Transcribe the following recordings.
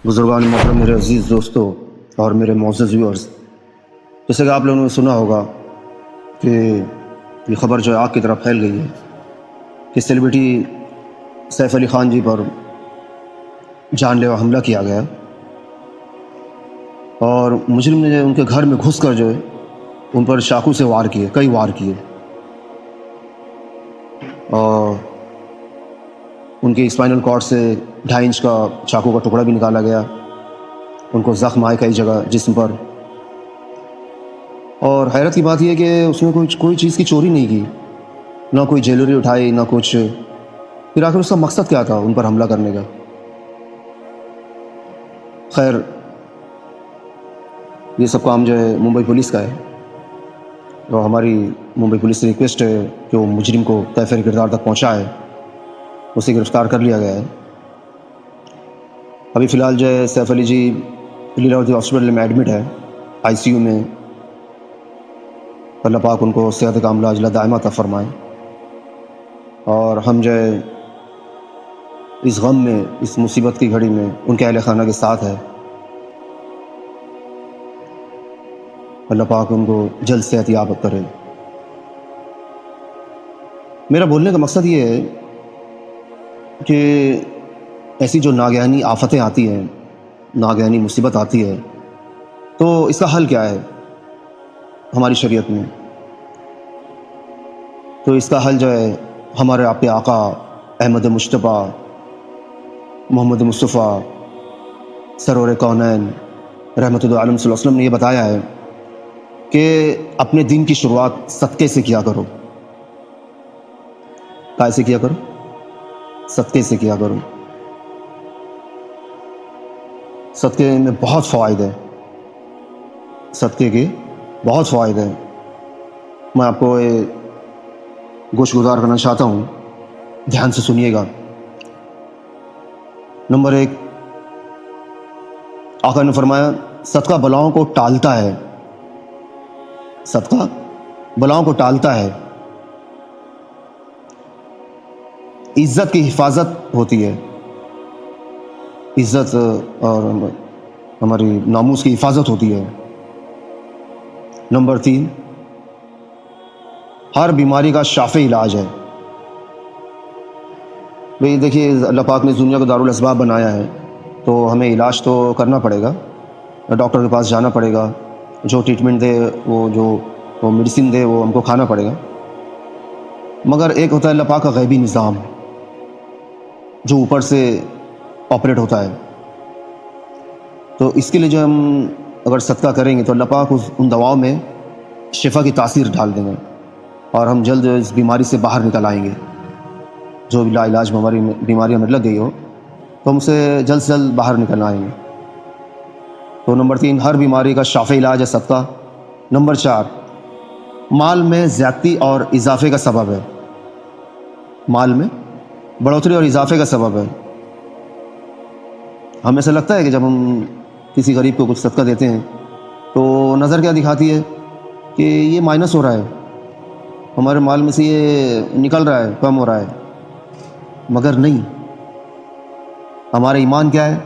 बुजुर्गान मोहतरम, मेरे अज़ीज़ दोस्तों और मेरे मोअज़्ज़ज़ व्यूअर्स, जैसे कि आप लोगों ने सुना होगा कि ये ख़बर जो है आग की तरह फैल गई है कि सेलिब्रिटी सैफ अली ख़ान जी पर जानलेवा हमला किया गया और मुजरिम ने उनके घर में घुस कर जो है उन पर चाकू से वार किए, कई वार किए और उनके स्पाइनल कॉर्ड से 2.5 इंच का चाकू का टुकड़ा भी निकाला गया। उनको ज़ख्म आए कई जगह जिस्म पर। और हैरत की बात यह है कि उसने कोई चीज़ की चोरी नहीं की, ना कोई ज्वेलरी उठाई ना कुछ। फिर आखिर उसका मकसद क्या था उन पर हमला करने का? खैर, ये सब काम जो है मुंबई पुलिस का है और हमारी मुंबई पुलिस से रिक्वेस्ट है कि वो मुजरिम को कैफिर किरदार तक पहुँचाए। उसे गिरफ़्तार कर लिया गया है। अभी फ़िलहाल जो है सैफ अली जी लीलावती हॉस्पिटल में एडमिट है, आईसीयू में। अल्लाह पाक उनको सेहत कामिला अजला दायमा अता फ़रमाए। और हम जो है इस गम में, इस मुसीबत की घड़ी में उनके अहले खाना के साथ है। अल्लाह पाक उनको जल्द सेहत याब करे। मेरा बोलने का मकसद ये है कि ऐसी जो नागहानी आफ़तें आती हैं, नागहानी मुसीबत आती है, तो इसका हल क्या है हमारी शरीयत में? तो इसका हल जो है हमारे आपके आका अहमद मुश्तबा मोहम्मद मुस्तफ़ा सरवर कौनैन रहमतुल आलम सल्लल्लाहु अलैहि वसल्लम ने ये बताया है कि अपने दिन की शुरुआत सदक़े से किया करो। कैसे किया करो? सदक़े से किया करो। सदक़े में बहुत फ़वाइद है, सदक़े के बहुत फ़वाइद हैं। मैं आपको ये गोशगुजार करना चाहता हूँ, ध्यान से सुनिएगा। नंबर 1, आका ने फरमाया सदका बलाओं को टालता है। सदका बलाओं को टालता है, इज़्ज़त की हिफाजत होती है, इज़्ज़त और हमारी नामूस की हिफाजत होती है। नंबर 3, हर बीमारी का शाफ़ी इलाज है। भाई देखिए, अल्लाह पाक ने दुनिया को दारुल अस्बाब बनाया है, तो हमें इलाज तो करना पड़ेगा, डॉक्टर के पास जाना पड़ेगा, जो ट्रीटमेंट दे वो मेडिसिन दे वो हमको खाना पड़ेगा। मगर एक होता है अल्लाह पाक का गैबी निज़ाम जो ऊपर से ऑपरेट होता है। तो इसके लिए जो हम अगर सदका करेंगे तो अल्लाह पाक उन दवाओं में शिफा की तासीर डाल देंगे और हम जल्द इस बीमारी से बाहर निकल आएंगे। जो भी लाइलाज हमारी बीमारी हमें लग गई हो तो हम उसे जल्द से जल्द बाहर निकल आएंगे। तो नंबर 3, हर बीमारी का शाफ़ी इलाज है सदका। नंबर 4, माल में ज़्यादती और इजाफे का सबब है। माल में बढ़ोतरी और इजाफे का सबब है। हमें ऐसा लगता है कि जब हम किसी गरीब को कुछ सदका देते हैं तो नज़र क्या दिखाती है कि ये माइनस हो रहा है, हमारे माल में से ये निकल रहा है, कम हो रहा है। मगर नहीं, हमारा ईमान क्या है?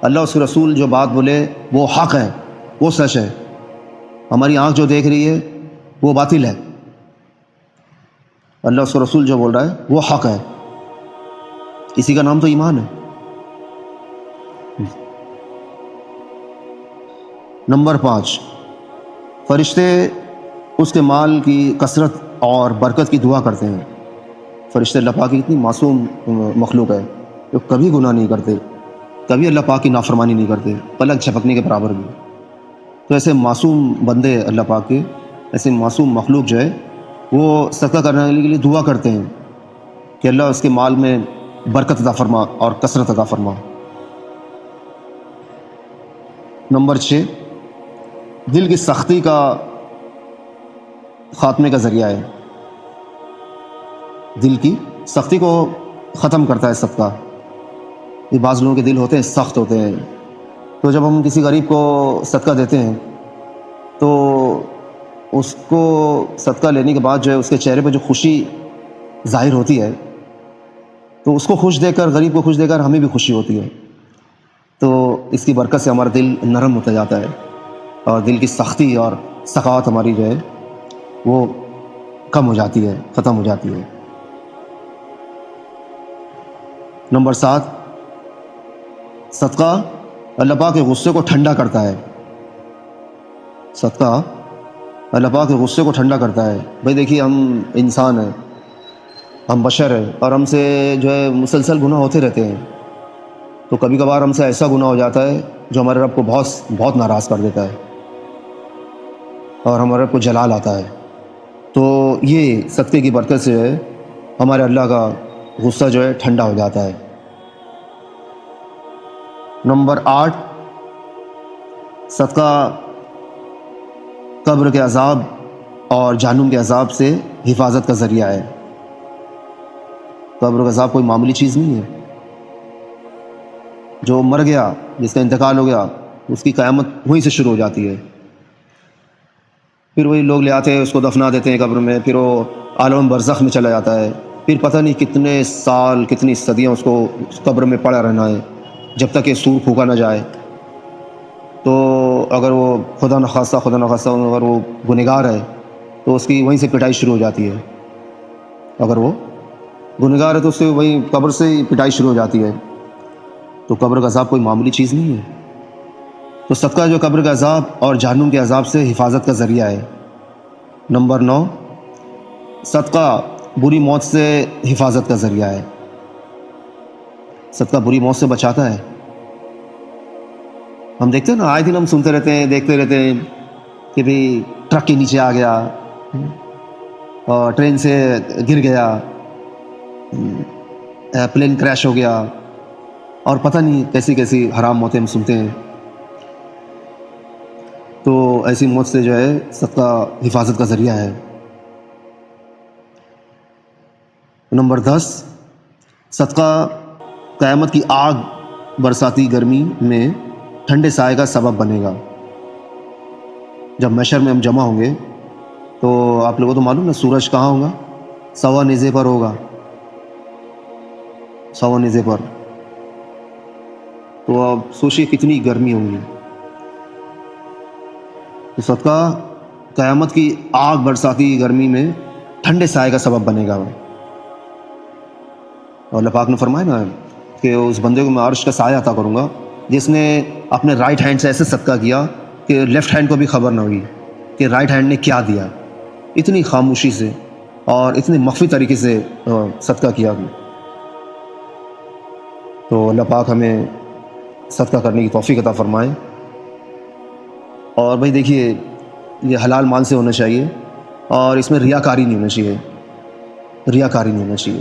अल्लाह उसके रसूल जो बात बोले वो हक़ है, वो सच है। हमारी आँख जो देख रही है वो बातिल है। अल्लाह उसके रसूल जो बोल रहा है वो हक़ है। इसी का नाम तो ईमान है। नंबर 5, फरिश्ते उसके माल की कसरत और बरकत की दुआ करते हैं। फरिश्ते अल्लाह पाक की इतनी मासूम मखलूक है जो कभी गुनाह नहीं करते, कभी अल्लाह पाक की नाफरमानी नहीं करते, पलक झपकने के बराबर भी। तो ऐसे मासूम बंदे अल्लाह पाक के, ऐसे मासूम मखलूक जो है वो सदका करने के लिए दुआ करते हैं कि अल्लाह उसके माल में बरकत अता फरमा और कसरत अता फरमा। नंबर 6, दिल की सख्ती का ख़ात्मे का ज़रिया है। दिल की सख्ती को ख़त्म करता है सदका। ये बाज़ लोगों के दिल होते हैं, सख्त होते हैं। तो जब हम किसी गरीब को सदका देते हैं तो उसको सदका लेने के बाद जो है उसके चेहरे पर जो खुशी ज़ाहिर होती है, तो उसको खुश देखकर, गरीब को खुश देखकर हमें भी खुशी होती है। تو اس کی برکت سے ہمارا دل نرم ہوتا جاتا ہے اور دل کی سختی اور سخاوت ہماری جو ہے وہ کم ہو جاتی ہے، ختم ہو جاتی ہے۔ نمبر 7، صدقہ اللہ پاک کے غصے کو ٹھنڈا کرتا ہے۔ صدقہ اللہ پاک کے غصے کو ٹھنڈا کرتا ہے۔ بھائی دیکھیے، ہم انسان ہیں، ہم بشر ہیں، اور ہم سے جو ہے مسلسل گناہ ہوتے رہتے ہیں۔ تو کبھی کبھار ہم سے ایسا گناہ ہو جاتا ہے جو ہمارے رب کو بہت ناراض کر دیتا ہے اور ہمارے رب کو جلال آتا ہے۔ تو یہ صدقے کی برکت سے جو ہے ہمارے اللہ کا غصہ جو ہے ٹھنڈا ہو جاتا ہے۔ نمبر 8، صدقہ قبر کے عذاب اور جہنم کے عذاب سے حفاظت کا ذریعہ ہے۔ قبر کا عذاب کوئی معمولی چیز نہیں ہے۔ جو مر گیا، جس کا انتقال ہو گیا، اس کی قیامت وہیں سے شروع ہو جاتی ہے۔ پھر وہی لوگ لے آتے ہیں، اس کو دفنا دیتے ہیں قبر میں، پھر وہ عالم برزخ میں چلا جاتا ہے۔ پھر پتہ نہیں کتنے سال، کتنی صدیاں اس کو اس قبر میں پڑا رہنا ہے، جب تک کہ سور پھونکا نہ جائے۔ تو اگر وہ خدا نخواستہ اگر وہ گنہگار ہے تو اس کی وہیں سے پٹائی شروع ہو جاتی ہے۔ اگر وہ گنہگار ہے تو اس سے وہیں قبر سے ہی پٹائی شروع ہو جاتی ہے۔ تو قبر کا عذاب کوئی معمولی چیز نہیں ہے۔ تو صدقہ جو قبر کا عذاب اور جہنم کے عذاب سے حفاظت کا ذریعہ ہے۔ نمبر 9، صدقہ بری موت سے حفاظت کا ذریعہ ہے۔ صدقہ بری موت سے بچاتا ہے۔ ہم دیکھتے ہیں نا، آئے دن ہم سنتے رہتے ہیں، دیکھتے رہتے ہیں کہ بھئی ٹرک کے نیچے آ گیا، اور ٹرین سے گر گیا، پلین کریش ہو گیا، اور پتہ نہیں کیسی کیسی حرام موتیں ہم سنتے ہیں۔ تو ایسی موت سے جو ہے صدقہ حفاظت کا ذریعہ ہے۔ نمبر 10، صدقہ قیامت کی آگ برساتی گرمی میں ٹھنڈے سائے کا سبب بنے گا۔ جب محشر میں ہم جمع ہوں گے تو آپ لوگوں کو تو معلوم ہے سورج کہاں ہوگا؟ سوا نیزے پر ہوگا، سوا نیزے پر۔ تو اب سوچیے کتنی گرمی ہوگی۔ تو صدقہ قیامت کی آگ برساتی گرمی میں ٹھنڈے سائے کا سبب بنے گا۔ اور اللہ پاک نے فرمایا نا کہ اس بندے کو میں عرش کا سایہ عطا کروں گا جس نے اپنے رائٹ ہینڈ سے ایسے صدقہ کیا کہ لیفٹ ہینڈ کو بھی خبر نہ ہوگی کہ رائٹ ہینڈ نے کیا دیا۔ اتنی خاموشی سے اور اتنے مخفی طریقے سے صدقہ کیا۔ تو اللہ پاک ہمیں صدقہ کرنے کی توفیق عطا فرمائے۔ اور بھائی دیکھیے، یہ حلال مال سے ہونا چاہیے، اور اس میں ریاکاری نہیں ہونا چاہیے، ریاکاری نہیں ہونا چاہیے۔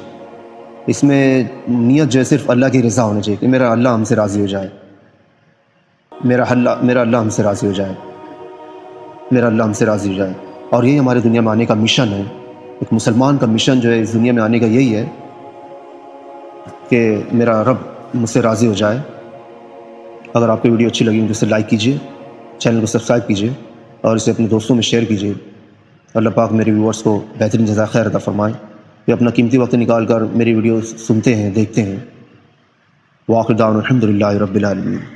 اس میں نیت جو ہے صرف اللہ کی رضا ہونا چاہیے کہ میرا اللہ ہم سے راضی ہو جائے، میرا اللہ ہم سے راضی ہو جائے، میرا اللہ ہم سے راضی ہو جائے۔ اور یہی ہمارے دنیا میں آنے کا مشن ہے۔ ایک مسلمان کا مشن جو ہے اس دنیا میں آنے کا یہی ہے کہ میرا رب مجھ سے راضی ہو جائے۔ اگر آپ کو ویڈیو اچھی لگی تو اسے لائک کیجیے، چینل کو سبسکرائب کیجیے، اور اسے اپنے دوستوں میں شیئر کیجیے۔ اللہ پاک میرے ویورز کو بہترین جزائے خیر عطا فرمائے، یہ اپنا قیمتی وقت نکال کر میری ویڈیو سنتے ہیں، دیکھتے ہیں۔ وآخر دعوانا الحمد للہ رب العالمین۔